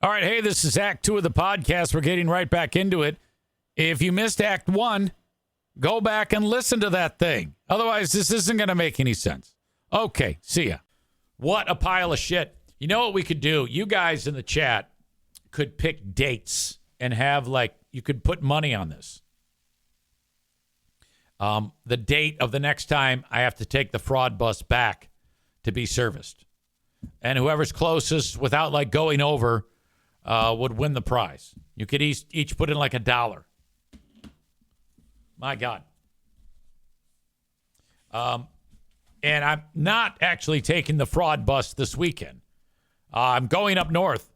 All right, hey, this is Act 2 of the podcast. We're getting right back into it. If you missed Act 1, go back and listen to that thing. Otherwise, this isn't going to make any sense. Okay, see ya. What a pile of shit. You know what we could do? You guys in the chat could pick dates and have, you could put money on this. The date of the next time I have to take the fraud bus back to be serviced. And whoever's closest without, going over would win the prize. You could each put in $1. My God. And I'm not actually taking the fraud bus this weekend. I'm going up north.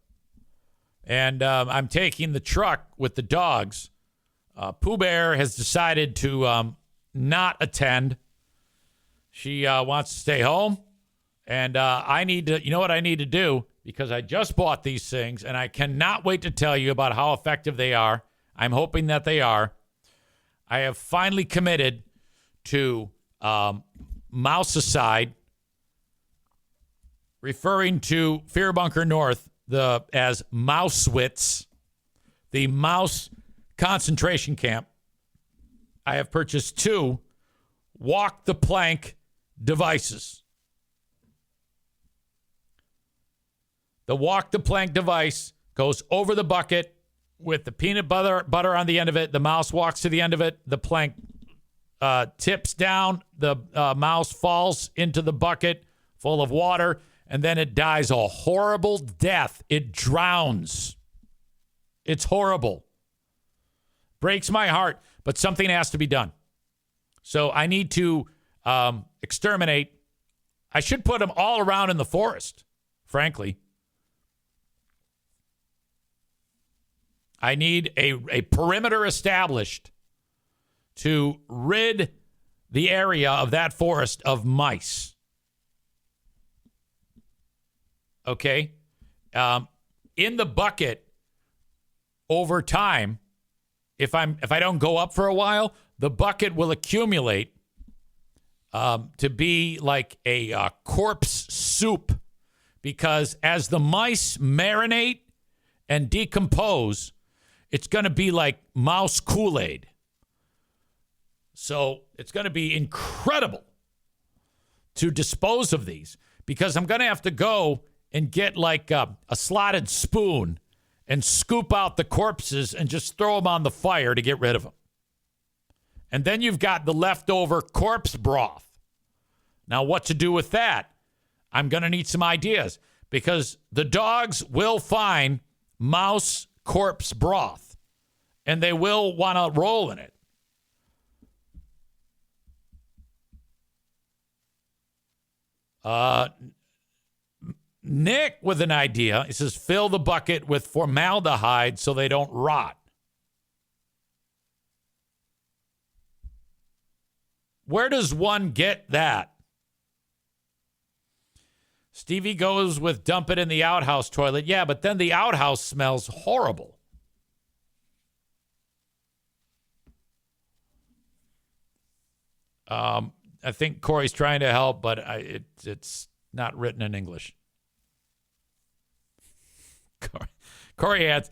And I'm taking the truck with the dogs. Pooh Bear has decided to not attend. She wants to stay home. And I need to, you know what I need to do? Because I just bought these things, and I cannot wait to tell you about how effective they are. I'm hoping that they are. I have finally committed to Mouse-A-Side, referring to Fear Bunker North as Mousewitz, the mouse concentration camp. I have purchased 2 walk-the-plank devices. The walk-the-plank device goes over the bucket with the peanut butter on the end of it. The mouse walks to the end of it. The plank tips down. The mouse falls into the bucket full of water, and then it dies a horrible death. It drowns. It's horrible. Breaks my heart, but something has to be done. So I need to exterminate. I should put them all around in the forest, frankly. I need a perimeter established to rid the area of that forest of mice. Okay? In the bucket, over time, if I don't go up for a while, the bucket will accumulate to be like a corpse soup, because as the mice marinate and decompose, it's going to be like mouse Kool-Aid. So it's going to be incredible to dispose of these, because I'm going to have to go and get a slotted spoon and scoop out the corpses and just throw them on the fire to get rid of them. And then you've got the leftover corpse broth. Now, what to do with that? I'm going to need some ideas, because the dogs will find mouse corpse broth, and they will want to roll in it. Nick with an idea. He says, fill the bucket with formaldehyde so they don't rot. Where does one get that? Stevie goes with dump it in the outhouse toilet. Yeah, but then the outhouse smells horrible. I think Corey's trying to help, but it's not written in English. Corey adds,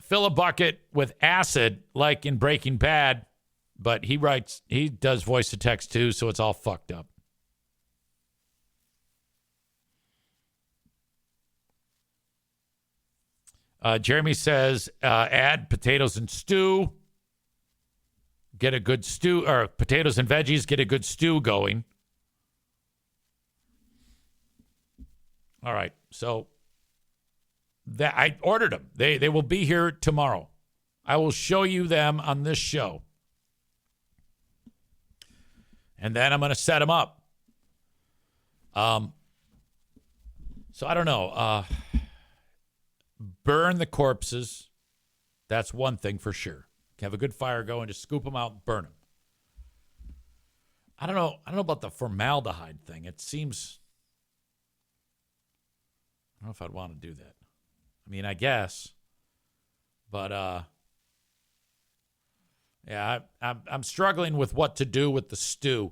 fill a bucket with acid like in Breaking Bad, but he does voice to text too, so it's all fucked up. Jeremy says, add potatoes and stew. Get a good stew, or potatoes and veggies, get a good stew going. All right, so that I ordered them. They will be here tomorrow. I will show you them on this show. And then I'm going to set them up. So I don't know. Burn the corpses. That's one thing for sure. Have a good fire going, just scoop them out and burn them. I don't know about the formaldehyde thing. It seems, I don't know if I'd want to do that. I mean, I guess, but yeah, I'm struggling with what to do with the stew.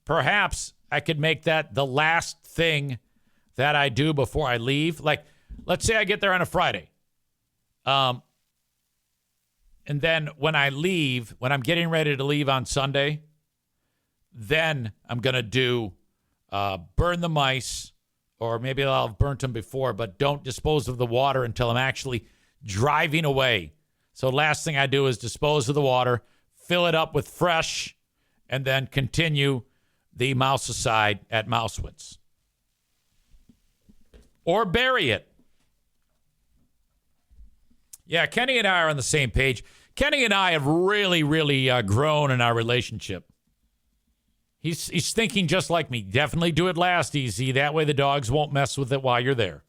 Perhaps I could make that the last thing that I do before I leave. Like, let's say I get there on a Friday. And then when I leave, when I'm getting ready to leave on Sunday, then I'm going to do burn the mice, or maybe I'll have burnt them before, but don't dispose of the water until I'm actually driving away. So last thing I do is dispose of the water, fill it up with fresh, and then continue the mouse-a-side at Mousewitz. Or bury it. Yeah, Kenny and I are on the same page. Kenny and I have really, really grown in our relationship. He's thinking just like me. Definitely do it last, EZ. That way the dogs won't mess with it while you're there.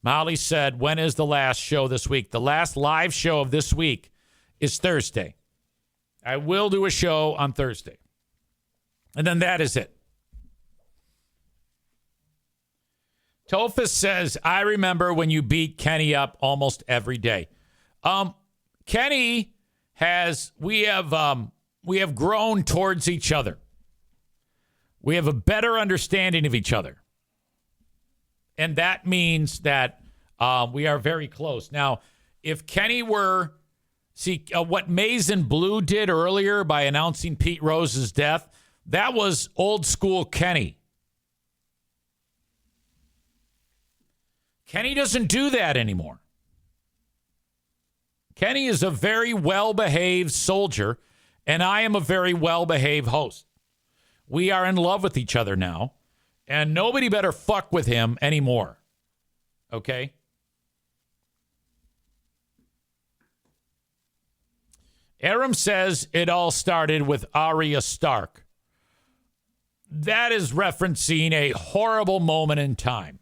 Molly said, when is the last show this week? The last live show of this week is Thursday. I will do a show on Thursday. And then that is it. Tophus says, I remember when you beat Kenny up almost every day. Kenny we have grown towards each other. We have a better understanding of each other. And that means that we are very close. Now, if Kenny were, what Maize and Blue did earlier by announcing Pete Rose's death, that was old school Kenny. Kenny doesn't do that anymore. Kenny is a very well-behaved soldier, and I am a very well-behaved host. We are in love with each other now, and nobody better fuck with him anymore. Okay? Aram says it all started with Arya Stark. That is referencing a horrible moment in time.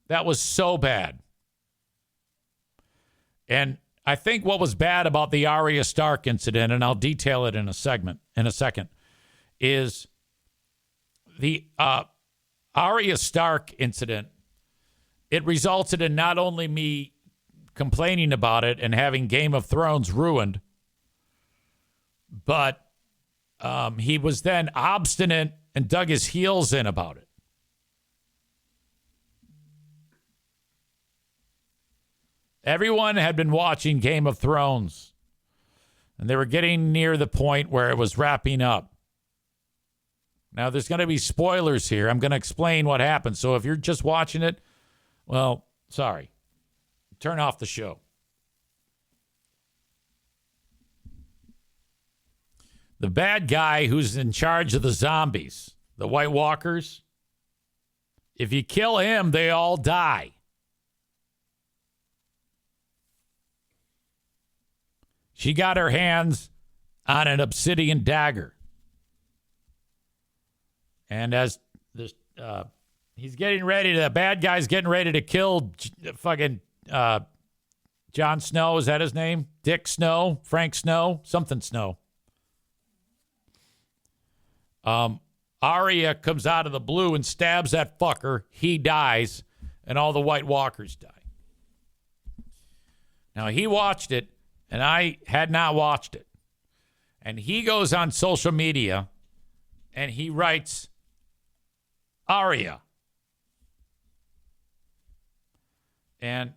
That was so bad. And I think what was bad about the Arya Stark incident, and I'll detail it in a second, is the Arya Stark incident. It resulted in not only me complaining about it and having Game of Thrones ruined, but he was then obstinate and dug his heels in about it. Everyone had been watching Game of Thrones, and they were getting near the point where it was wrapping up. Now, there's going to be spoilers here. I'm going to explain what happened. So if you're just watching it, well, sorry. Turn off the show. The bad guy who's in charge of the zombies, the White Walkers, if you kill him, they all die. She got her hands on an obsidian dagger. And as the bad guy's getting ready to kill fucking Jon Snow, is that his name? Dick Snow? Frank Snow? Something Snow. Arya comes out of the blue and stabs that fucker. He dies, and all the White Walkers die. Now, he watched it, and I had not watched it. And he goes on social media, and he writes, Arya. And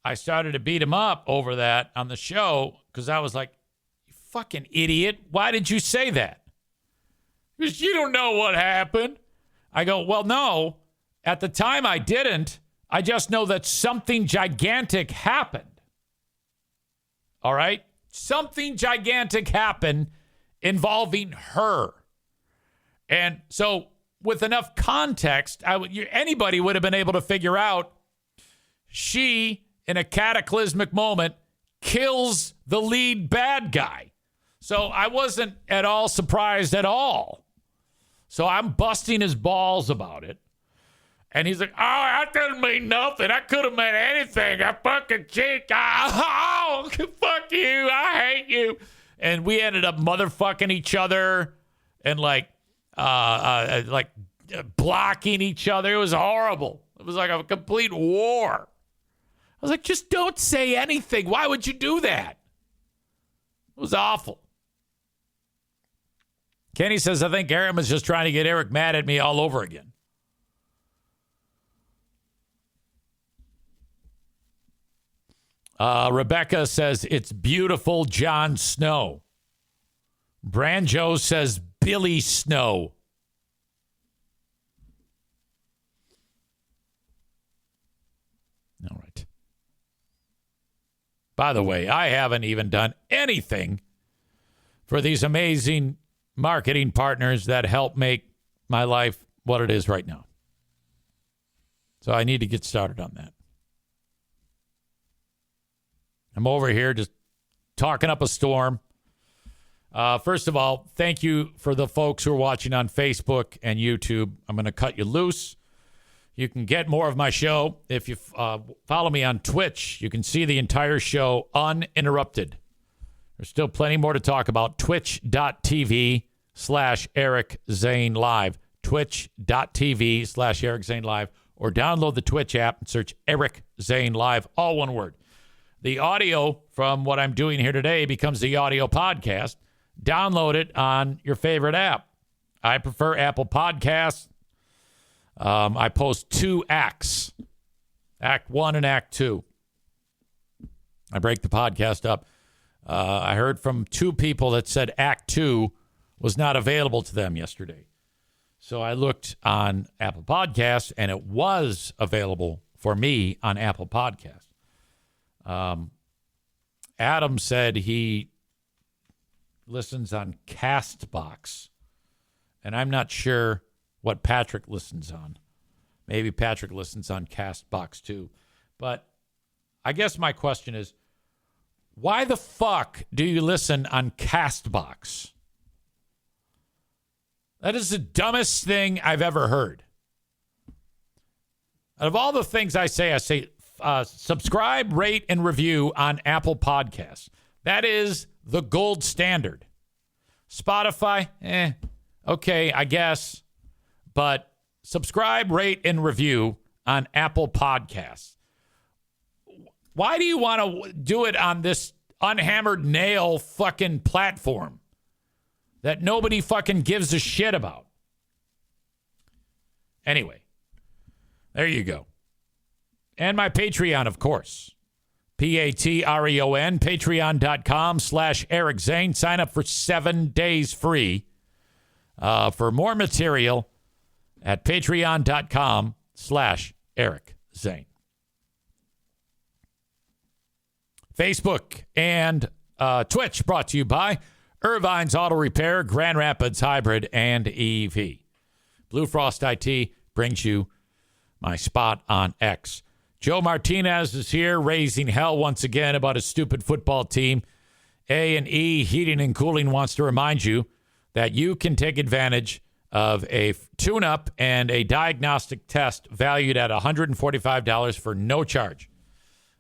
I started to beat him up over that on the show because I was like, you fucking idiot. Why did you say that? Because you don't know what happened. I go, well, no. At the time I didn't. I just know that something gigantic happened. All right? Something gigantic happened involving her. And so with enough context, anybody would have been able to figure out she, in a cataclysmic moment, kills the lead bad guy. So I wasn't at all surprised at all. So I'm busting his balls about it. And he's like, oh, that doesn't mean nothing. I could have meant anything. I fucking cheat. Oh, fuck you. I hate you. And we ended up motherfucking each other and blocking each other. It was horrible. It was like a complete war. I was like, just don't say anything. Why would you do that? It was awful. Kenny says, I think Aram is just trying to get Eric mad at me all over again. Rebecca says it's beautiful Jon Snow. Branjo says Billy Snow. All right. By the way, I haven't even done anything for these amazing marketing partners that help make my life what it is right now. So I need to get started on that. I'm over here just talking up a storm. First of all, thank you for the folks who are watching on Facebook and YouTube. I'm going to cut you loose. You can get more of my show. If you follow me on Twitch, you can see the entire show uninterrupted. There's still plenty more to talk about. Twitch.tv/Eric Zane Live. Twitch.tv/Eric Zane Live. Or download the Twitch app and search Eric Zane Live, all one word. The audio from what I'm doing here today becomes the audio podcast. Download it on your favorite app. I prefer Apple Podcasts. I post 2 acts, Act 1 and Act 2. I break the podcast up. I heard from 2 people that said Act 2 was not available to them yesterday. So I looked on Apple Podcasts, and it was available for me on Apple Podcasts. Adam said he listens on Castbox, and I'm not sure what Patrick listens on. Maybe Patrick listens on Castbox too. But I guess my question is, why the fuck do you listen on Castbox? That is the dumbest thing I've ever heard. Out of all the things I say subscribe, rate, and review on Apple Podcasts. That is the gold standard. Spotify, okay, I guess. But subscribe, rate, and review on Apple Podcasts. Why do you want to do it on this unhammered nail fucking platform that nobody fucking gives a shit about? Anyway, there you go. And my Patreon, of course. Patreon, patreon.com/Eric Zane. Sign up for 7 days free for more material at patreon.com/Eric Zane. Facebook and Twitch brought to you by Irvine's Auto Repair, Grand Rapids Hybrid, and EV. Blue Frost IT brings you my spot on X. Joe Martinez is here raising hell once again about his stupid football team. A&E Heating and Cooling wants to remind you that you can take advantage of a tune-up and a diagnostic test valued at $145 for no charge.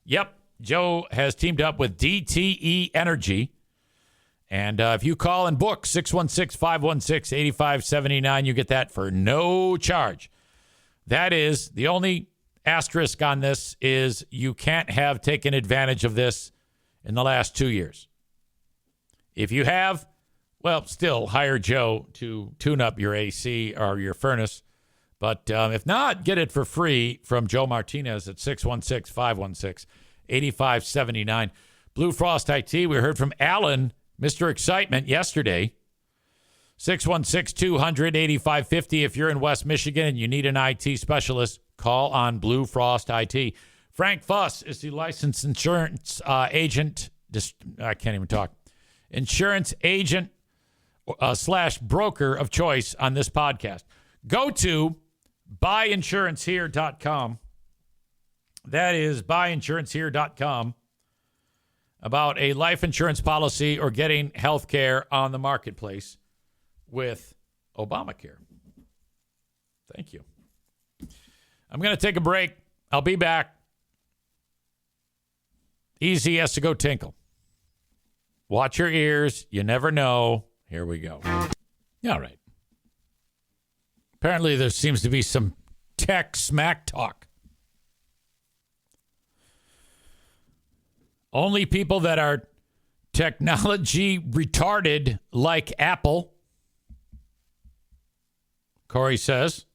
Yep, Joe has teamed up with DTE Energy. And if you call and book 616-516-8579, you get that for no charge. That is the only asterisk on this is you can't have taken advantage of this in the last 2 years. If you have, well, still hire Joe to tune up your AC or your furnace. But if not, get it for free from Joe Martinez at 616-516-8579. Blue Frost IT, we heard from Alan, Mr. Excitement, yesterday. 616-200-8550. If you're in West Michigan and you need an IT specialist, call on Blue Frost IT. Frank Fuss is the licensed insurance agent. I can't even talk. Insurance agent / broker of choice on this podcast. Go to buyinsurancehere.com. That is buyinsurancehere.com. About a life insurance policy or getting health care on the marketplace with Obamacare. Thank you. I'm going to take a break. I'll be back. Easy has to go tinkle. Watch your ears. You never know. Here we go. All right. Apparently there seems to be some tech smack talk. Only people that are technology retarded like Apple, Corey says.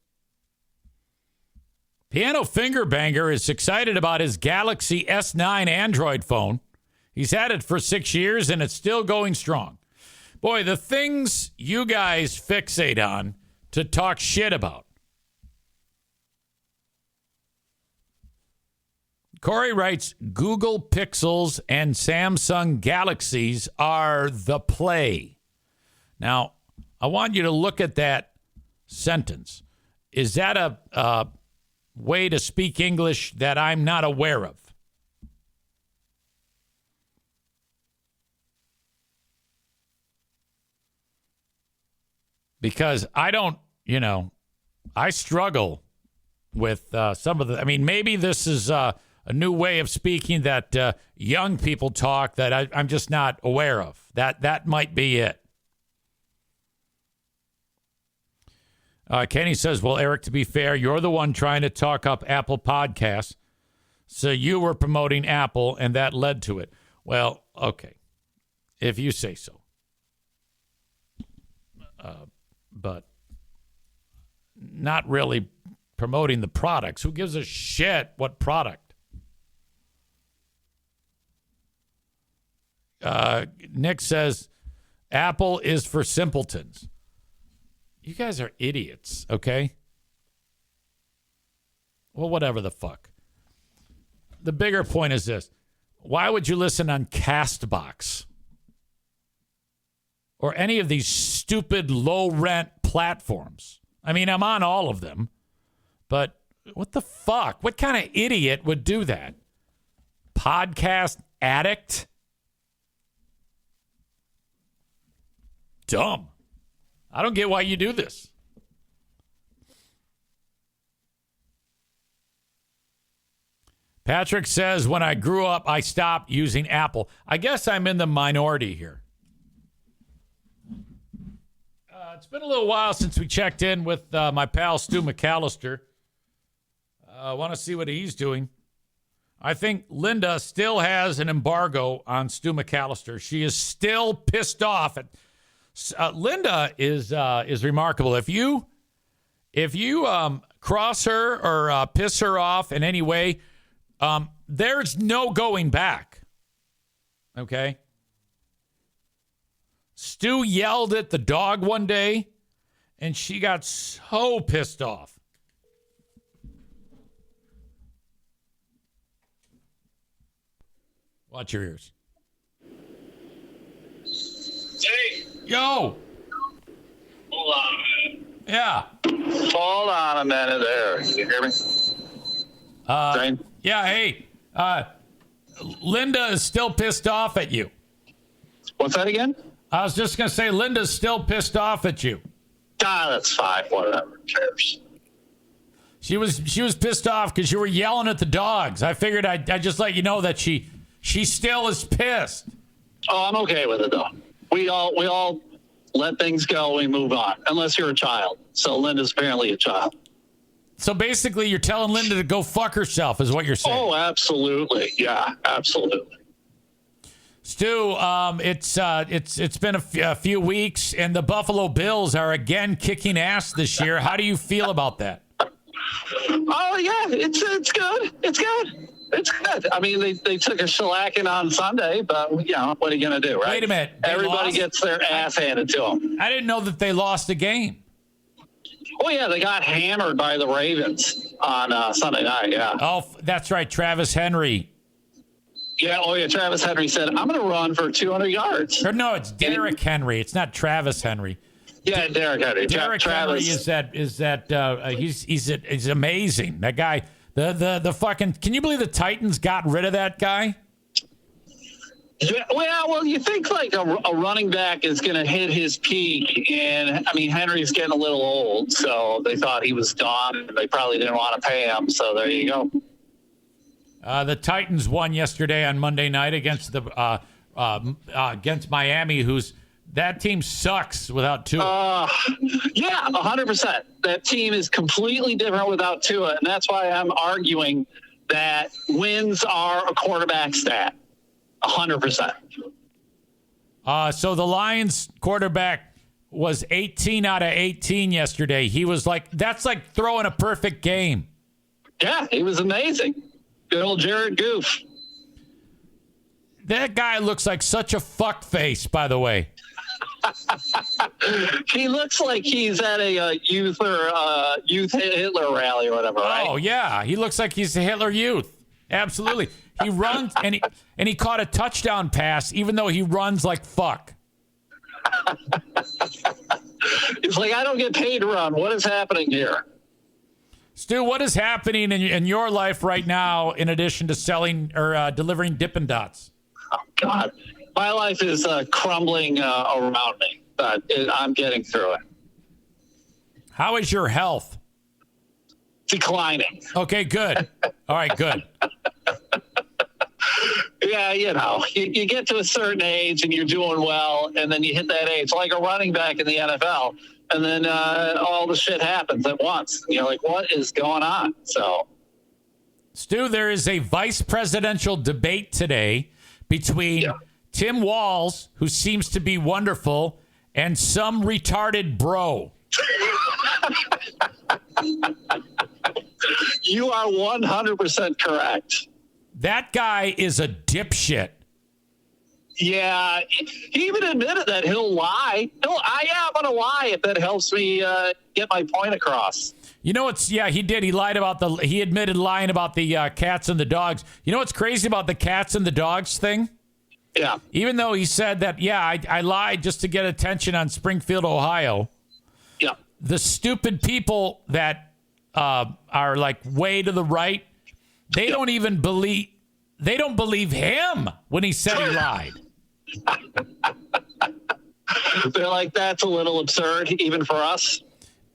Piano Finger Banger is excited about his Galaxy S9 Android phone. He's had it for 6 years, and it's still going strong. Boy, the things you guys fixate on to talk shit about. Corey writes, Google Pixels and Samsung Galaxies are the play. Now, I want you to look at that sentence. Is that a way to speak English that I'm not aware of? Because I don't, I struggle with some of the, maybe this is a new way of speaking that young people talk that I'm just not aware of. That might be it. Kenny says, well, Eric, to be fair, you're the one trying to talk up Apple Podcasts. So you were promoting Apple, and that led to it. Well, okay, if you say so. But not really promoting the products. Who gives a shit what product? Nick says, Apple is for simpletons. You guys are idiots, okay? Well, whatever the fuck. The bigger point is this. Why would you listen on CastBox? Or any of these stupid low-rent platforms? I'm on all of them. But what the fuck? What kind of idiot would do that? Podcast addict? Dumb. I don't get why you do this. Patrick says, when I grew up, I stopped using Apple. I guess I'm in the minority here. It's been a little while since we checked in with my pal Stu McAllister. I want to see what he's doing. I think Linda still has an embargo on Stu McAllister. She is still pissed off at Linda is remarkable. If you cross her or piss her off in any way, there's no going back. Okay. Stu yelled at the dog one day, and she got so pissed off. Watch your ears. Hey. Yo. Hold on a minute. Yeah. Hold on a minute there. You hear me? Jane? Yeah, hey. Linda is still pissed off at you. What's that again? I was just going to say Linda's still pissed off at you. Ah, that's fine. Whatever. Who cares? She was pissed off because you were yelling at the dogs. I figured I'd just let you know that she still is pissed. Oh, I'm okay with it, though. We all let things go. We move on. Unless you're a child. So Linda's apparently a child. So basically, you're telling Linda to go fuck herself, is what you're saying. Oh, absolutely. Yeah, absolutely. Stu, it's been a few weeks, and the Buffalo Bills are again kicking ass this year. How do you feel about that? Oh yeah, it's good. It's good. It's good. They took a shellacking on Sunday, but what are you gonna do, right? Wait a minute. Everybody gets their ass handed to them. I didn't know that they lost a game. Oh yeah, they got hammered by the Ravens on Sunday night. Yeah. Oh, that's right, Travis Henry. Yeah, Travis Henry said, I'm going to run for 200 yards. Or no, it's Derrick Henry. It's not Travis Henry. Yeah, Derrick Henry. Derrick Henry he's amazing. That guy, the fucking, can you believe the Titans got rid of that guy? Yeah, well, you think like a running back is going to hit his peak, and Henry's getting a little old, so they thought he was done, and they probably didn't want to pay him, so there you go. The Titans won yesterday on Monday night against against Miami, that team sucks without Tua. Yeah, 100%. That team is completely different without Tua, and that's why I'm arguing that wins are a quarterback stat. 100%. So the Lions quarterback was 18 out of 18 yesterday. He was that's like throwing a perfect game. Yeah, he was amazing. Good old Jared Goof. That guy looks like such a fuck face, by the way. He looks like he's at a youth Hitler rally or whatever, right? Oh, yeah. He looks like he's a Hitler Youth. Absolutely. He runs, and he caught a touchdown pass, even though he runs like fuck. It's like, I don't get paid to run. What is happening here? Stu, what is happening in your life right now in addition to selling or delivering Dippin' Dots? Oh, God. My life is crumbling around me, but I'm getting through it. How is your health? Declining. Okay, good. All right, good. Yeah, you get to a certain age and you're doing well, and then you hit that age, like a running back in the NFL, and then all the shit happens at once. And you're like, what is going on? So, Stu, there is a vice presidential debate today between Tim Walz, who seems to be wonderful, and some retarded bro. You are 100% correct. That guy is a dipshit. Yeah, he even admitted that he'll lie. I'm going to lie if that helps me get my point across. You know what's, he did. He admitted lying about the cats and the dogs. You know what's crazy about the cats and the dogs thing? Yeah. Even though he said that, I lied just to get attention on Springfield, Ohio. Yeah. The stupid people that are like way to the right, they don't even believe him when he said he lied. They're like, that's a little absurd, even for us.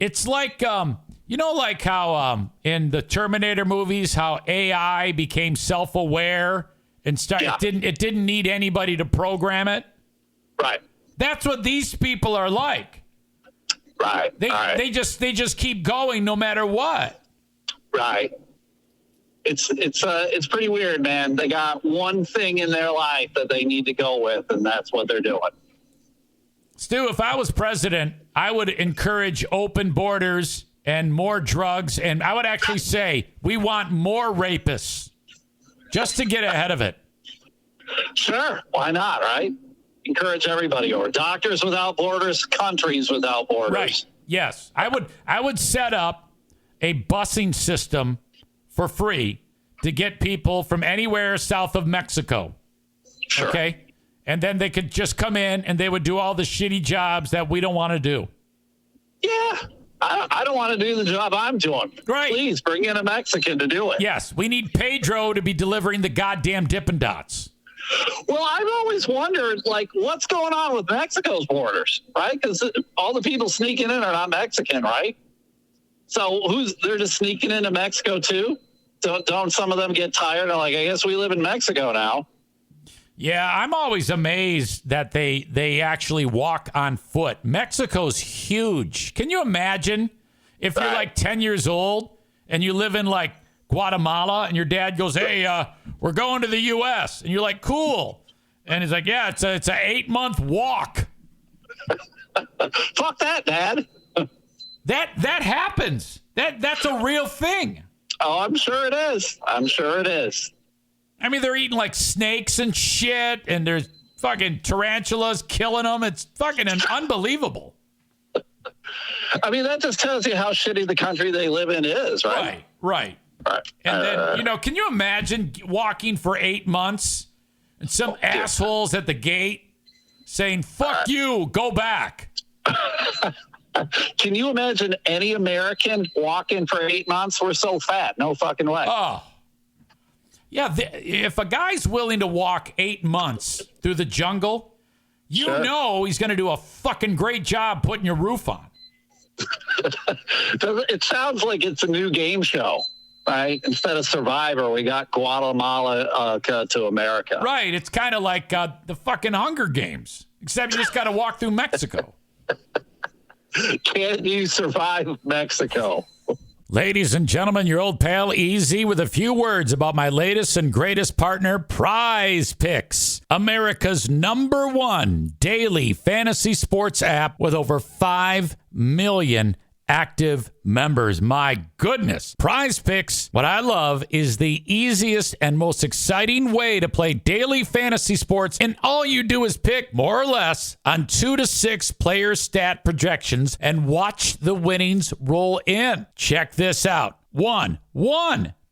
It's like, like how in the Terminator movies, how AI became self-aware and it didn't need anybody to program it. Right. That's what these people are like. Right. They just keep going no matter what. Right. It's pretty weird, man. They got one thing in their life that they need to go with, and that's what they're doing. Stu, if I was president, I would encourage open borders and more drugs, and I would actually say we want more rapists just to get ahead of it. Sure. Why not, right? Encourage everybody, or Doctors Without Borders, Countries Without Borders. Right. Yes. I would set up a busing system for free to get people from anywhere south of Mexico. Sure. Okay? And then they could just come in and they would do all the shitty jobs that we don't want to do. Yeah. I don't want to do the job I'm doing. Right. Please bring in a Mexican to do it. Yes. We need Pedro to be delivering the goddamn Dippin' Dots. Well, I've always wondered, what's going on with Mexico's borders, right? Because all the people sneaking in are not Mexican, right? So they're just sneaking into Mexico too? Don't some of them get tired and I guess we live in Mexico now? Yeah, I'm always amazed that they actually walk on foot. Mexico's huge. Can you imagine if you're like 10 years old and you live in Guatemala and your dad goes, hey, we're going to the U.S. And you're like, cool. And he's like, yeah, it's an 8-month walk. Fuck that, Dad. That happens. That's a real thing. Oh, I'm sure it is. I mean, they're eating snakes and shit, and there's fucking tarantulas killing them. It's fucking unbelievable. I mean, that just tells you how shitty the country they live in is, right? Right. And then, can you imagine walking for 8 months and some assholes at the gate saying, fuck you, go back? Can you imagine any American walking for 8 months? We're so fat. No fucking way. Oh. Yeah, if a guy's willing to walk 8 months through the jungle, you know he's going to do a fucking great job putting your roof on. It sounds like it's a new game show, right? Instead of Survivor, we got Guatemala to America. Right. It's kind of like the fucking Hunger Games, except you just got to walk through Mexico. Can't you survive Mexico? Ladies and gentlemen, your old pal EZ with a few words about my latest and greatest partner, Prize Picks, America's #1 daily fantasy sports app with over 5 million active members. My goodness. Prize Picks, what I love is the easiest and most exciting way to play daily fantasy sports. And all you do is pick more or less on 2 to 6 player stat projections and watch the winnings roll in. Check this out. One.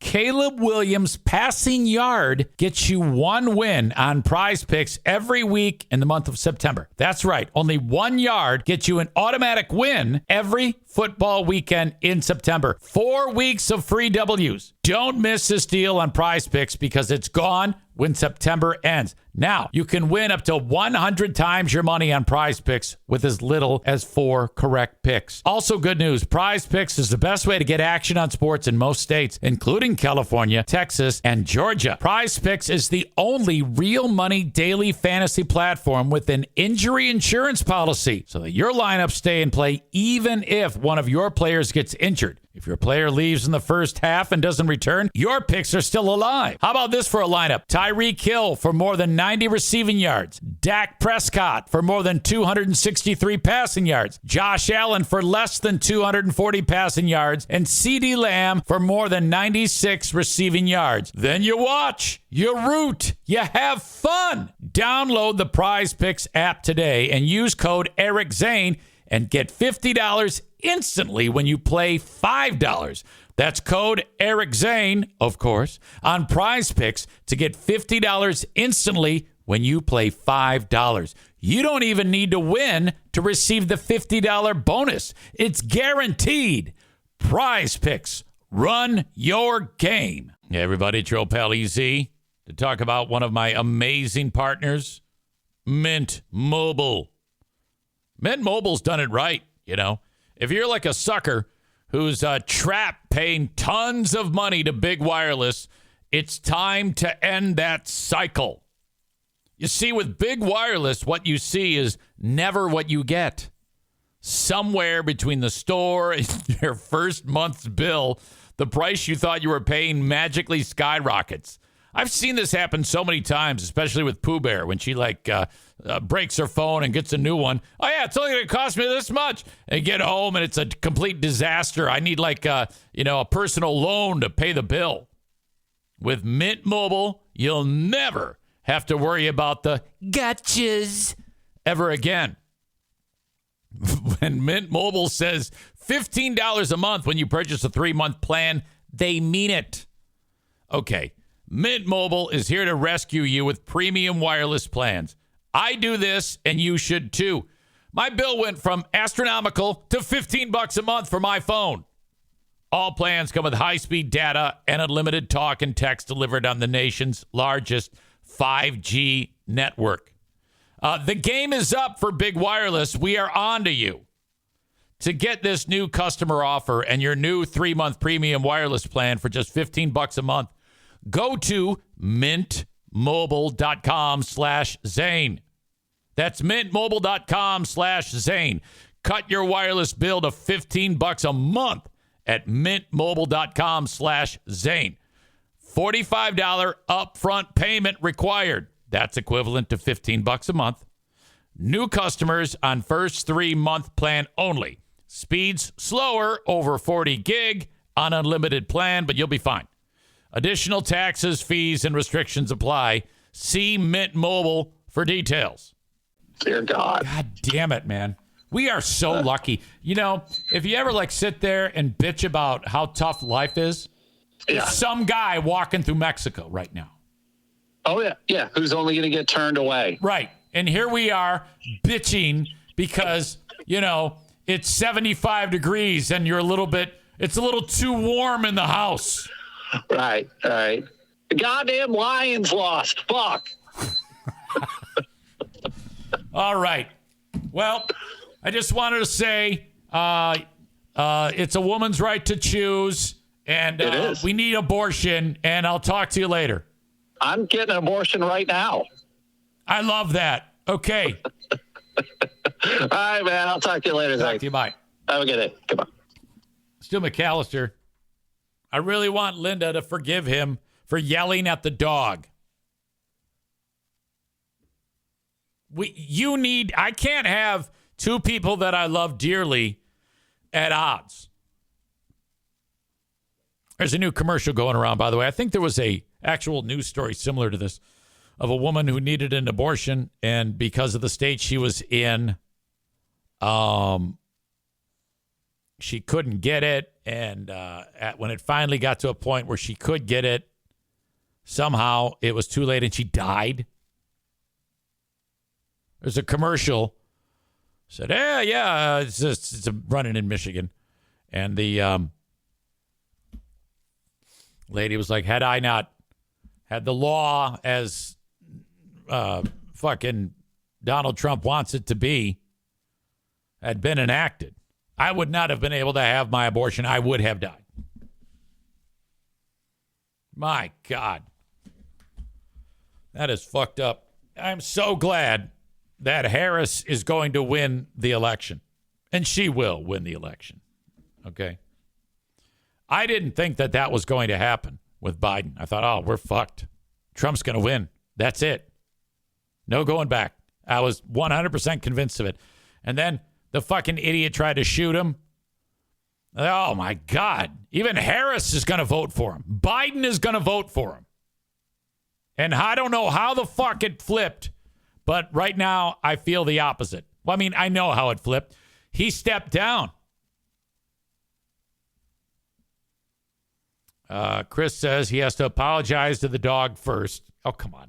Caleb Williams' passing yard gets you 1 win on Prize Picks every week in the month of September. That's right. Only 1 yard gets you an automatic win every football weekend in September. 4 weeks of free W's. Don't miss this deal on Prize Picks because it's gone when September ends. Now, you can win up to 100 times your money on Prize Picks with as little as 4 correct picks. Also, good news, Prize Picks is the best way to get action on sports in most states, including California, Texas, and Georgia. Prize Picks is the only real money daily fantasy platform with an injury insurance policy so that your lineups stay in play even if one of your players gets injured. If your player leaves in the first half and doesn't return, your picks are still alive. How about this for a lineup? Tyreek Hill for more than 90 receiving yards. Dak Prescott for more than 263 passing yards. Josh Allen for less than 240 passing yards. And CeeDee Lamb for more than 96 receiving yards. Then you watch, you root, you have fun. Download the Prize Picks app today and use code Eric Zane and get $50 instantly when you play $5. That's code Eric Zane, of course, on Prize Picks to get $50 instantly when you play $5. You don't even need to win to receive the $50 bonus. It's guaranteed. Prize Picks. Run your game. Hey, everybody, it's your old pal EZ to talk about one of my amazing partners, Mint Mobile. Mint Mobile's done it right, you know. If you're like a sucker who's trapped paying tons of money to big wireless, it's time to end that cycle. You see, with big wireless, what you see is never what you get. Somewhere between the store and your first month's bill, the price you thought you were paying magically skyrockets. I've seen this happen so many times, especially with Pooh Bear when she breaks her phone and gets a new one. Oh, yeah, it's only going to cost me this much. And get home and it's a complete disaster. I need a personal loan to pay the bill. With Mint Mobile, you'll never have to worry about the gotchas ever again. When Mint Mobile says $15 a month when you purchase a 3-month plan, they mean it. Okay. Mint Mobile is here to rescue you with premium wireless plans. I do this, and you should too. My bill went from astronomical to $15 a month for my phone. All plans come with high-speed data and unlimited talk and text delivered on the nation's largest 5G network. The game is up for big wireless. We are on to you. To get this new customer offer and your new 3-month premium wireless plan for just $15 a month, go to mintmobile.com/Zane. That's mintmobile.com/Zane. Cut your wireless bill to $15 a month at mintmobile.com/Zane. $45 upfront payment required. That's equivalent to $15 a month. New customers on first 3-month plan only. Speeds slower, over 40 gig on unlimited plan, but you'll be fine. Additional taxes, fees, and restrictions apply. See Mint Mobile for details. Dear God. God damn it, man. We are so lucky. You know, if you ever sit there and bitch about how tough life is, it's some guy walking through Mexico right now. Oh, yeah. Yeah. Who's only going to get turned away. Right. And here we are bitching because, it's 75 degrees and it's a little too warm in the house. Right. The goddamn Lions lost. Fuck. All right. Well, I just wanted to say it's a woman's right to choose, and it is. We need abortion, and I'll talk to you later. I'm getting an abortion right now. I love that. Okay. All right, man. I'll talk to you later. Talk to you. Bye. Have a good day. Goodbye. Stu McAllister. I really want Linda to forgive him for yelling at the dog. I can't have two people that I love dearly at odds. There's a new commercial going around, by the way. I think there was a actual news story similar to this of a woman who needed an abortion, and because of the state she was in, she couldn't get it. And when it finally got to a point where she could get it, somehow it was too late and she died. There's a commercial said, it's running in Michigan. And the lady was like, had I not had the law as fucking Donald Trump wants it to be had been enacted, I would not have been able to have my abortion. I would have died. My God. That is fucked up. I'm so glad that Harris is going to win the election. And she will win the election. Okay? I didn't think that was going to happen with Biden. I thought, oh, we're fucked. Trump's going to win. That's it. No going back. I was 100% convinced of it. And then the fucking idiot tried to shoot him. Oh, my God. Even Harris is going to vote for him. Biden is going to vote for him. And I don't know how the fuck it flipped, but right now I feel the opposite. Well, I mean, I know how it flipped. He stepped down. Chris says he has to apologize to the dog first. Oh, come on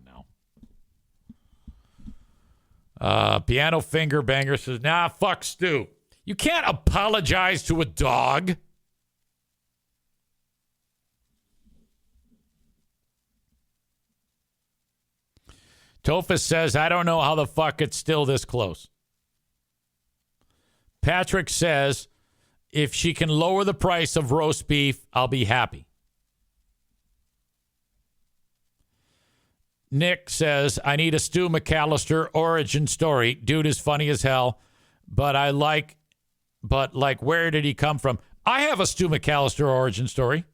now. Piano Finger Banger says, nah, fuck Stu. You can't apologize to a dog. Tophus says, I don't know how the fuck it's still this close. Patrick says, if she can lower the price of roast beef, I'll be happy. Nick says, I need a Stu McAllister origin story. Dude is funny as hell, but where did he come from? I have a Stu McAllister origin story.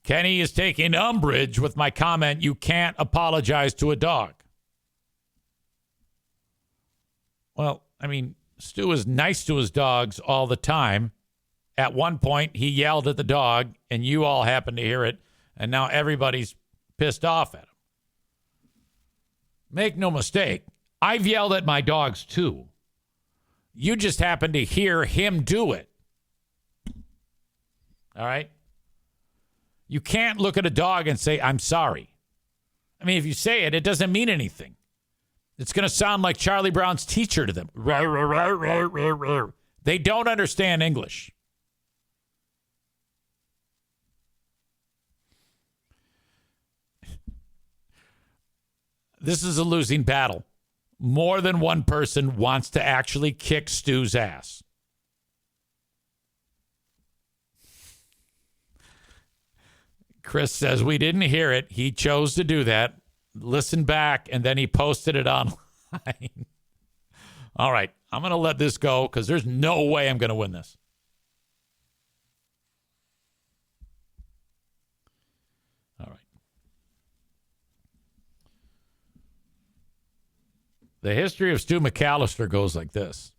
Kenny is taking umbrage with my comment, you can't apologize to a dog. Well, I mean, Stu is nice to his dogs all the time. At one point, he yelled at the dog, and you all happened to hear it, and now everybody's pissed off at him. Make no mistake, I've yelled at my dogs too. You just happen to hear him do it. All right? You can't look at a dog and say, I'm sorry. I mean, if you say it, it doesn't mean anything. It's going to sound like Charlie Brown's teacher to them. They don't understand English. This is a losing battle. More than one person wants to actually kick Stu's ass. Chris says, we didn't hear it. He chose to do that. Listen back, and then he posted it online. All right, I'm going to let this go because there's no way I'm going to win this. All right. The history of Stu McAllister goes like this.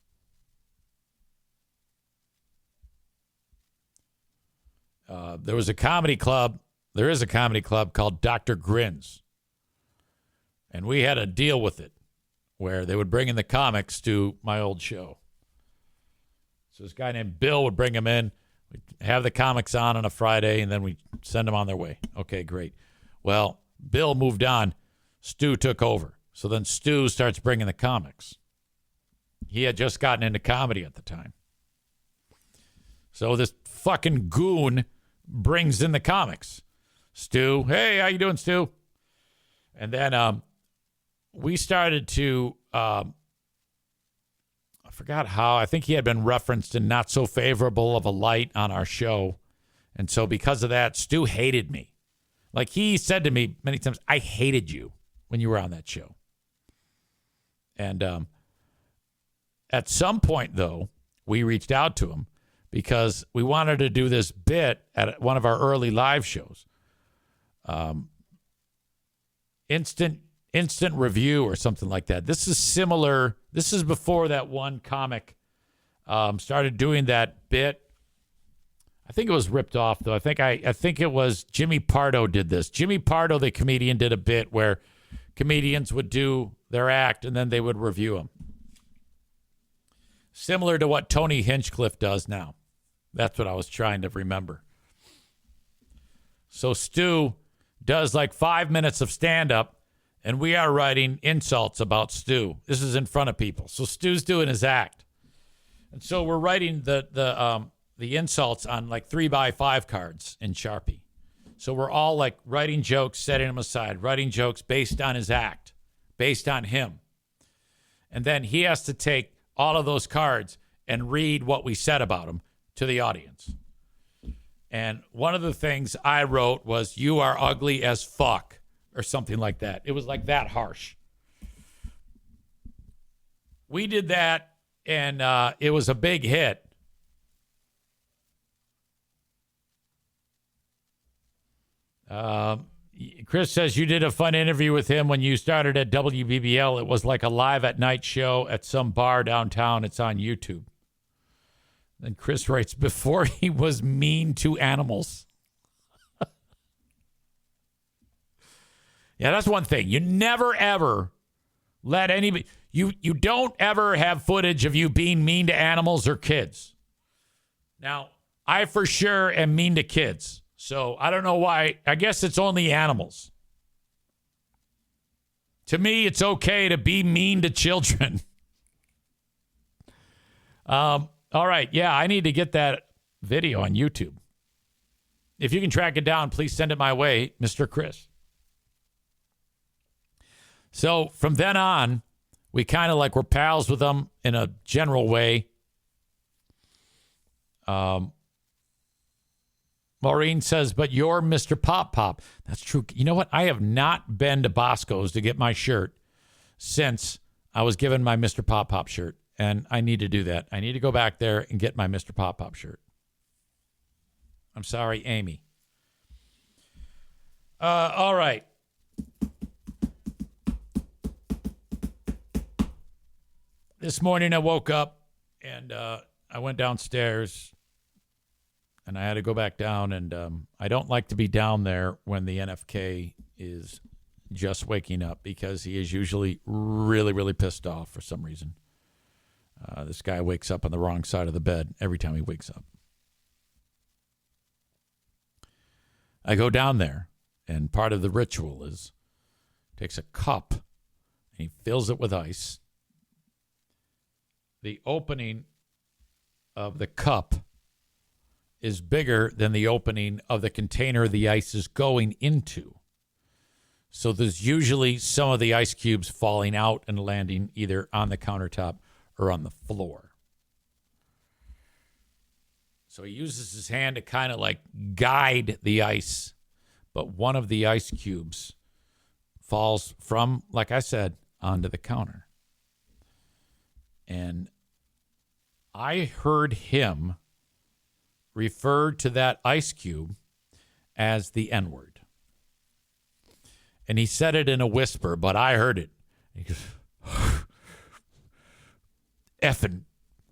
There was a comedy club. There is a comedy club called Dr. Grins. And we had a deal with it where they would bring in the comics to my old show. So this guy named Bill would bring them in. We'd have the comics on a Friday, and then we'd send them on their way. Okay, great. Well, Bill moved on. Stu took over. So then Stu starts bringing the comics. He had just gotten into comedy at the time. So this fucking goon brings in the comics. Stu, hey, how you doing, Stu? And then we started to, I forgot how, I think he had been referenced in Not So Favorable of a Light on our show. And so because of that, Stu hated me. Like he said to me many times, I hated you when you were on that show. And at some point, though, we reached out to him because we wanted to do this bit at one of our early live shows. Instant instant review or something like that. This is similar. This is before that one comic started doing that bit. I think it was ripped off, though. I think it was Jimmy Pardo did this. Jimmy Pardo, the comedian, did a bit where comedians would do their act and then they would review them. Similar to what Tony Hinchcliffe does now. That's what I was trying to remember. So Stu does like 5 minutes of stand-up, and we are writing insults about Stu. This is in front of people. So Stu's doing his act. And so we're writing the insults on like 3x5 cards in Sharpie. So we're all like writing jokes, setting them aside, writing jokes based on his act, based on him. And then he has to take all of those cards and read what we said about him to the audience. And one of the things I wrote was, "You are ugly as fuck," or something like that. It was like that harsh. We did that, and it was a big hit. Chris says you did a fun interview with him when you started at WBBL. It was like a live at night show at some bar downtown. It's on YouTube. Then Chris writes, before he was mean to animals. Yeah, that's one thing. You never, ever let anybody... You don't ever have footage of you being mean to animals or kids. Now, I for sure am mean to kids. So I don't know why. I guess it's only animals. To me, it's okay to be mean to children. All right. Yeah, I need to get that video on YouTube. If you can track it down, please send it my way, Mr. Chris. So from then on, we kind of like were pals with them in a general way. Maureen says, but you're Mr. Pop Pop. That's true. You know what? I have not been to Bosco's to get my shirt since I was given my Mr. Pop Pop shirt. And I need to do that. I need to go back there and get my Mr. Pop Pop shirt. I'm sorry, Amy. All right. This morning I woke up and I went downstairs. And I had to go back down, and I don't like to be down there when the NFK is just waking up because he is usually really, really pissed off for some reason. This guy wakes up on the wrong side of the bed every time he wakes up. I go down there, and part of the ritual is takes a cup, and he fills it with ice. The opening of the cup is bigger than the opening of the container the ice is going into. So there's usually some of the ice cubes falling out and landing either on the countertop or on the floor. So he uses his hand to kind of like guide the ice, but one of the ice cubes falls from, like I said, onto the counter. And I heard him referred to that ice cube as the N-word. And he said it in a whisper, but I heard it. He goes, effing,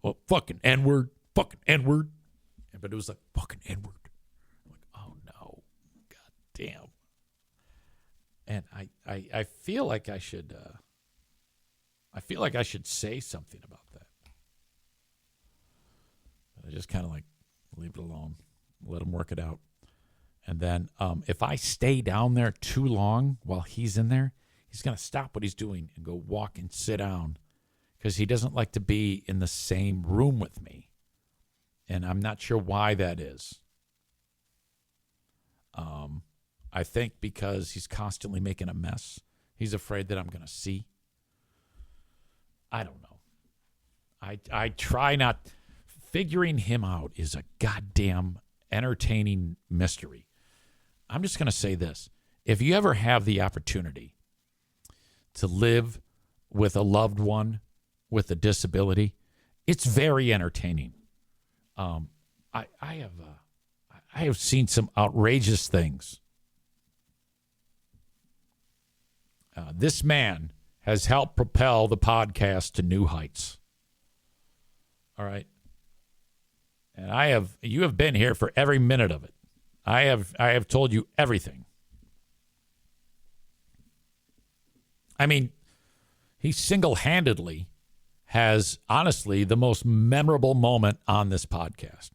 well, fucking N-word, fucking N-word. But it was like, fucking N-word. I'm like, oh no, god damn. And I feel like I should say something about that. But I just kind of like, leave it alone. Let him work it out. And then if I stay down there too long while he's in there, he's going to stop what he's doing and go walk and sit down because he doesn't like to be in the same room with me. And I'm not sure why that is. I think because he's constantly making a mess. He's afraid that I'm going to see. I don't know. I try not... Figuring him out is a goddamn entertaining mystery. I'm just going to say this. If you ever have the opportunity to live with a loved one with a disability, it's very entertaining. I have seen some outrageous things. This man has helped propel the podcast to new heights. All right. And you have been here for every minute of it. I have told you everything. I mean, he single-handedly has, honestly, the most memorable moment on this podcast.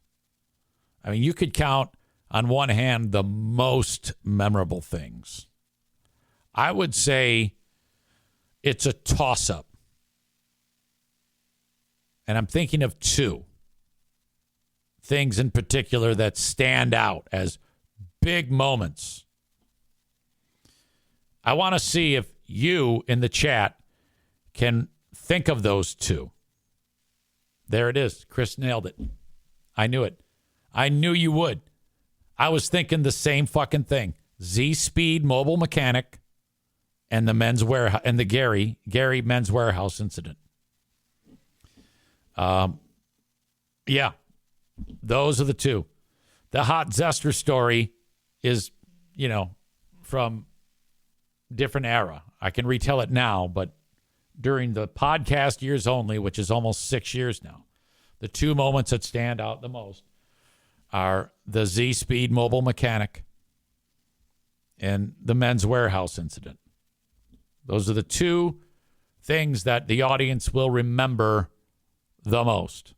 I mean, you could count on one hand the most memorable things. I would say it's a toss-up. And I'm thinking of two things in particular that stand out as big moments. I want to see if you in the chat can think of those two. There it is. Chris nailed it. I knew it. I knew you would. I was thinking the same fucking thing. Z-Speed Mobile Mechanic and the men's warehouse and the Gary Men's Warehouse incident. Yeah, those are the two. The Hot Zester story is, from different era. I can retell it now, but during the podcast years only, which is almost 6 years now, the two moments that stand out the most are the Z-Speed Mobile Mechanic and the Men's Warehouse incident. Those are the two things that the audience will remember the most.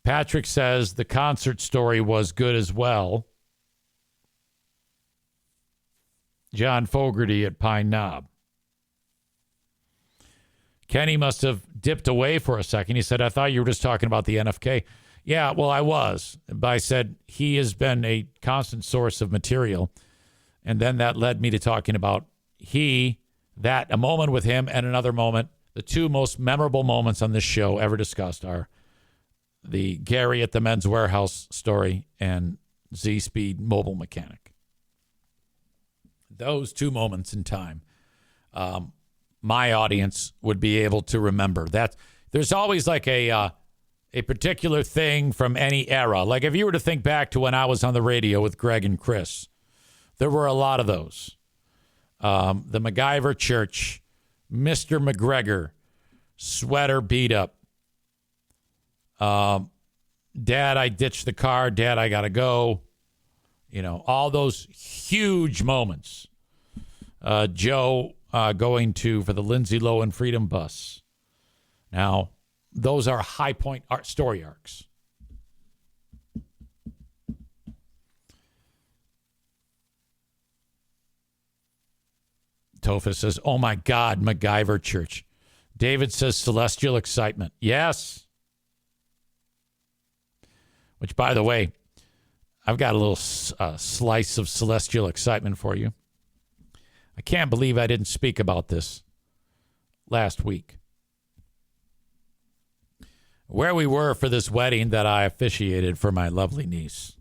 Patrick says the concert story was good as well. John Fogarty at Pine Knob. Kenny must have dipped away for a second. He said, I thought you were just talking about the NFK. Yeah, well, I was. But I said he has been a constant source of material. And then that led me to talking about a moment with him and another moment. The two most memorable moments on this show ever discussed are the Gary at the Men's Warehouse story and Z-Speed Mobile Mechanic. Those two moments in time, my audience would be able to remember. That there's always like a particular thing from any era. Like if you were to think back to when I was on the radio with Greg and Chris, there were a lot of those. The MacGyver Church, Mr. McGregor, sweater beat up. Dad, I ditched the car. Dad, I got to go. All those huge moments. Joe going for the Lindsay Lohan Freedom Bus. Now, those are high point story arcs. Tofa says, oh my God, MacGyver Church. David says celestial excitement. Yes. Which, by the way, I've got a little slice of celestial excitement for you. I can't believe I didn't speak about this last week. Where we were for this wedding that I officiated for my lovely niece.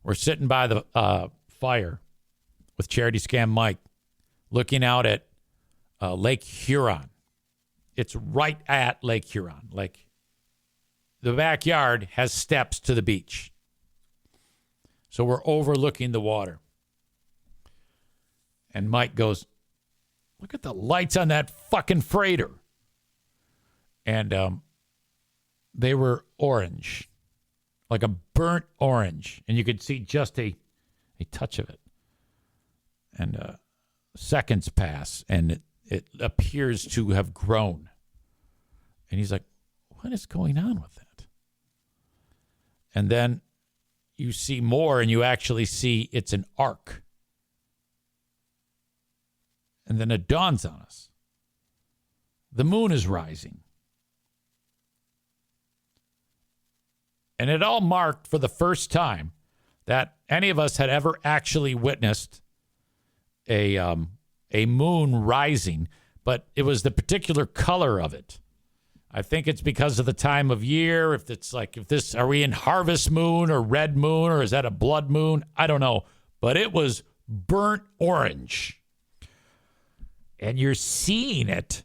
We're sitting by the fire with Charity Scam Mike, looking out at Lake Huron. It's right at Lake Huron. Like the backyard has steps to the beach. So we're overlooking the water. And Mike goes, look at the lights on that fucking freighter. And they were orange, like a burnt orange. And you could see just a touch of it. And seconds pass, and it appears to have grown. And he's like, what is going on with that? And then you see more, and you actually see it's an arc. And then it dawns on us. The moon is rising. And it all marked for the first time that any of us had ever actually witnessed a moon rising, but it was the particular color of it. I think it's because of the time of year. Are we in harvest moon or red moon, or is that a blood moon? I don't know. But it was burnt orange. And you're seeing it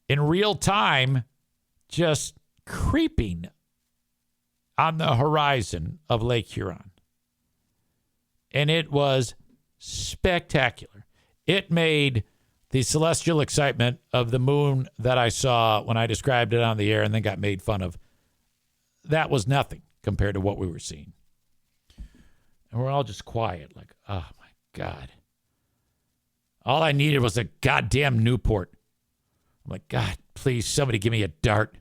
in real time, just creeping on the horizon of Lake Huron. And it was spectacular. It made the celestial excitement of the moon that I saw when I described it on the air and then got made fun of. That was nothing compared to what we were seeing. And we're all just quiet, like, oh my God. All I needed was a goddamn Newport. I'm like, God, please, somebody give me a dart.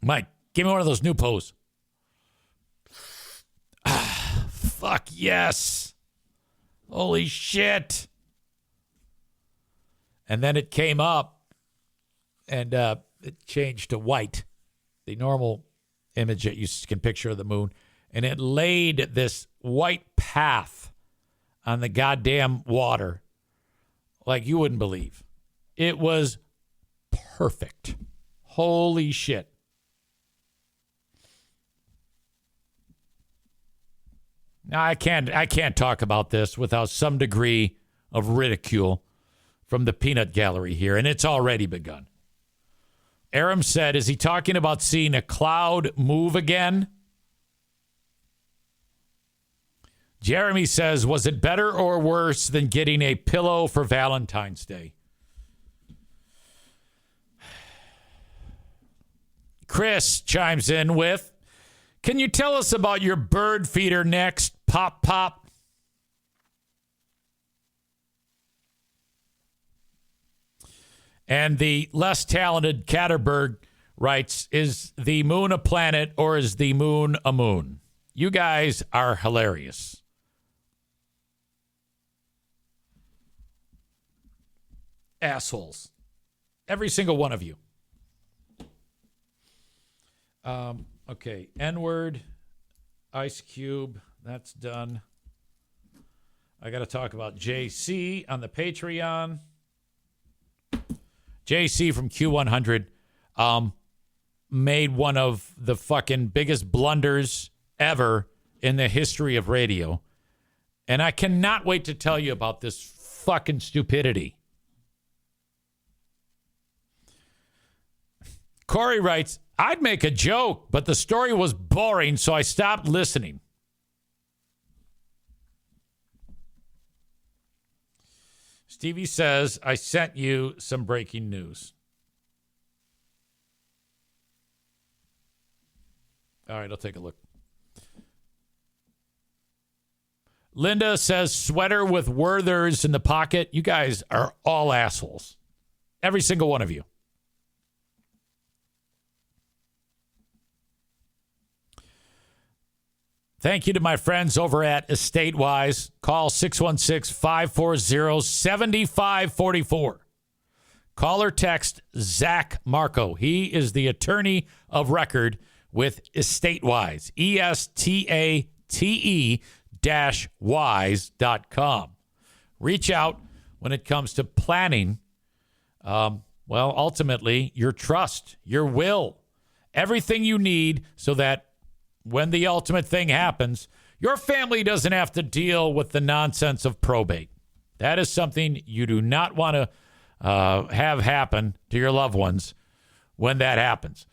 Mike, give me one of those Newpos. Ah, fuck yes. Holy shit. And then it came up and it changed to white, the normal image that you can picture of the moon. And it laid this white path on the goddamn water like you wouldn't believe. It was perfect. Holy shit. Now, I can't talk about this without some degree of ridicule from the peanut gallery here, and it's already begun. Aram said, is he talking about seeing a cloud move again? Jeremy says, was it better or worse than getting a pillow for Valentine's Day? Chris chimes in with, can you tell us about your bird feeder next, Pop Pop? And the less talented Catterberg writes, is the moon a planet or is the moon a moon? You guys are hilarious. Assholes. Every single one of you. Okay, N-word, Ice Cube, that's done. I got to talk about JC on the Patreon. JC from Q100 made one of the fucking biggest blunders ever in the history of radio. And I cannot wait to tell you about this fucking stupidity. Corey writes, I'd make a joke, but the story was boring, so I stopped listening. Stevie says, I sent you some breaking news. All right, I'll take a look. Linda says, sweater with Werthers in the pocket. You guys are all assholes. Every single one of you. Thank you to my friends over at EstateWise. Call 616-540-7544. Call or text Zach Marco. He is the attorney of record with EstateWise. ESTATE-wise.com. Reach out when it comes to planning, ultimately, your trust, your will, everything you need so that when the ultimate thing happens, your family doesn't have to deal with the nonsense of probate. That is something you do not want to have happen to your loved ones when that happens.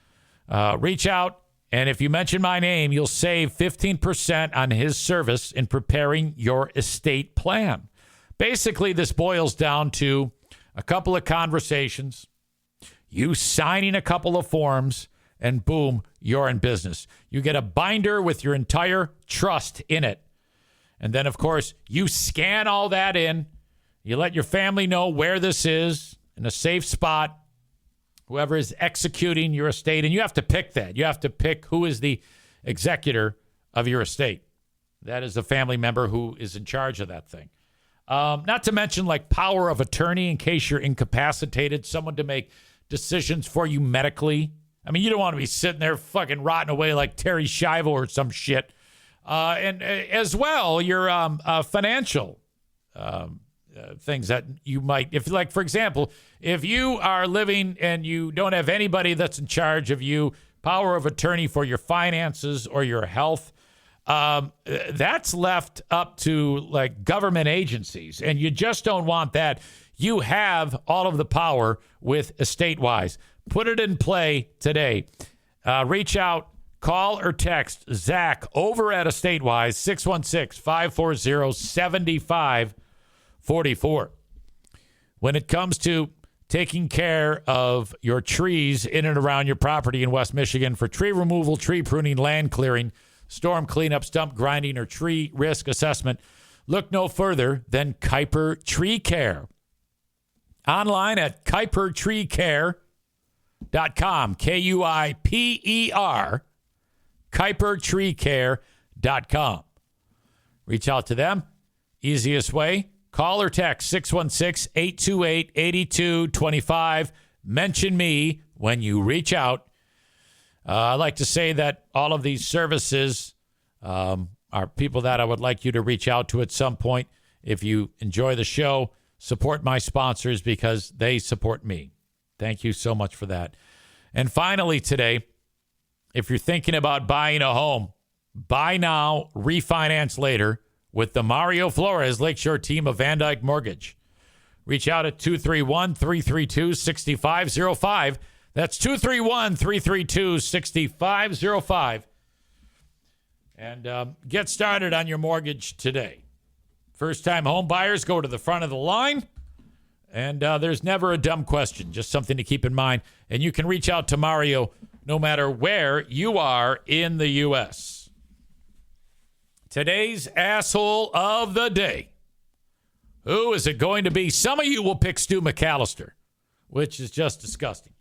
Reach out, and if you mention my name, you'll save 15% on his service in preparing your estate plan. Basically, this boils down to a couple of conversations, you signing a couple of forms, and boom, you're in business. You get a binder with your entire trust in it. And then, of course, you scan all that in. You let your family know where this is in a safe spot, whoever is executing your estate. And you have to pick that. You have to pick who is the executor of your estate. That is a family member who is in charge of that thing. Not to mention, like, power of attorney in case you're incapacitated, someone to make decisions for you medically. I mean, you don't want to be sitting there fucking rotting away like Terry Schiavo or some shit. And as well, your financial things that you might, if like, for example, if you are living and you don't have anybody that's in charge of you, power of attorney for your finances or your health, that's left up to like government agencies. And you just don't want that. You have all of the power with EstateWise. Put it in play today. Reach out, Call or text Zach over at EstateWise, 616-540-7544. When it comes to taking care of your trees in and around your property in West Michigan for tree removal, tree pruning, land clearing, storm cleanup, stump grinding, or tree risk assessment, look no further than Kuiper Tree Care. Online at kuipertreecare.com, Kuiper, kuipertreecare.com. Reach out to them. Easiest way, call or text 616-828-8225. Mention me when you reach out. I'd like to say that all of these services are people that I would like you to reach out to at some point. If you enjoy the show, support my sponsors because they support me. Thank you so much for that. And finally today, if you're thinking about buying a home, buy now, refinance later with the Mario Flores Lakeshore team of Van Dyke Mortgage. Reach out at 231-332-6505. That's 231-332-6505. And get started on your mortgage today. First-time home buyers, go to the front of the line. And there's never a dumb question, just something to keep in mind. And you can reach out to Mario no matter where you are in the U.S. Today's asshole of the day. Who is it going to be? Some of you will pick Stu McAllister, which is just disgusting.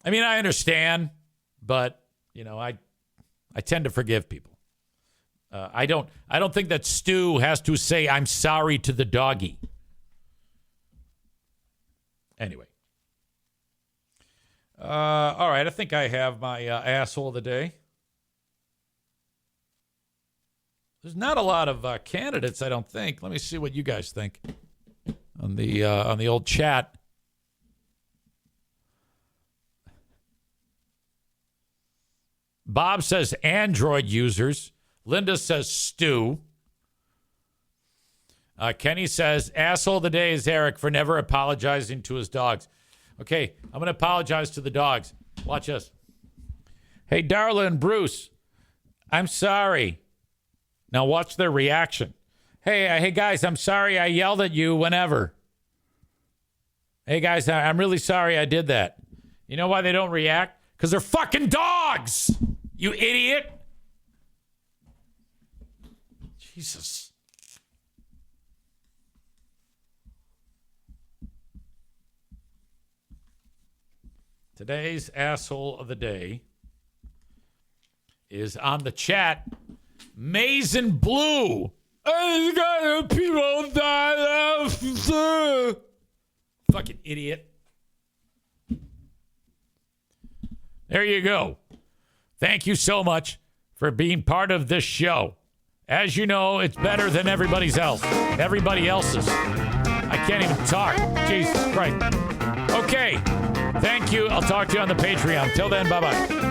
I mean, I understand, but, you know, I tend to forgive people. I don't think that Stu has to say, I'm sorry to the doggy. Anyway. All right, I think I have my asshole of the day. There's not a lot of candidates, I don't think. Let me see what you guys think on the old chat. Bob says Android users. Linda says Stu. Kenny says asshole of the day is Eric for never apologizing to his dogs. Okay, I'm going to apologize to the dogs. Watch this. Hey, Darla and Bruce, I'm sorry. Now watch their reaction. Hey, guys, I'm sorry I yelled at you whenever. Hey, guys, I'm really sorry I did that. You know why they don't react? Because they're fucking dogs, you idiot. Jesus. Today's asshole of the day is on the chat. Mason Blue. People die. Fucking idiot. There you go. Thank you so much for being part of this show. As you know, it's better than everybody else's. I can't even talk. Jesus Christ. Okay. Thank you. I'll talk to you on the Patreon. Till then, bye-bye.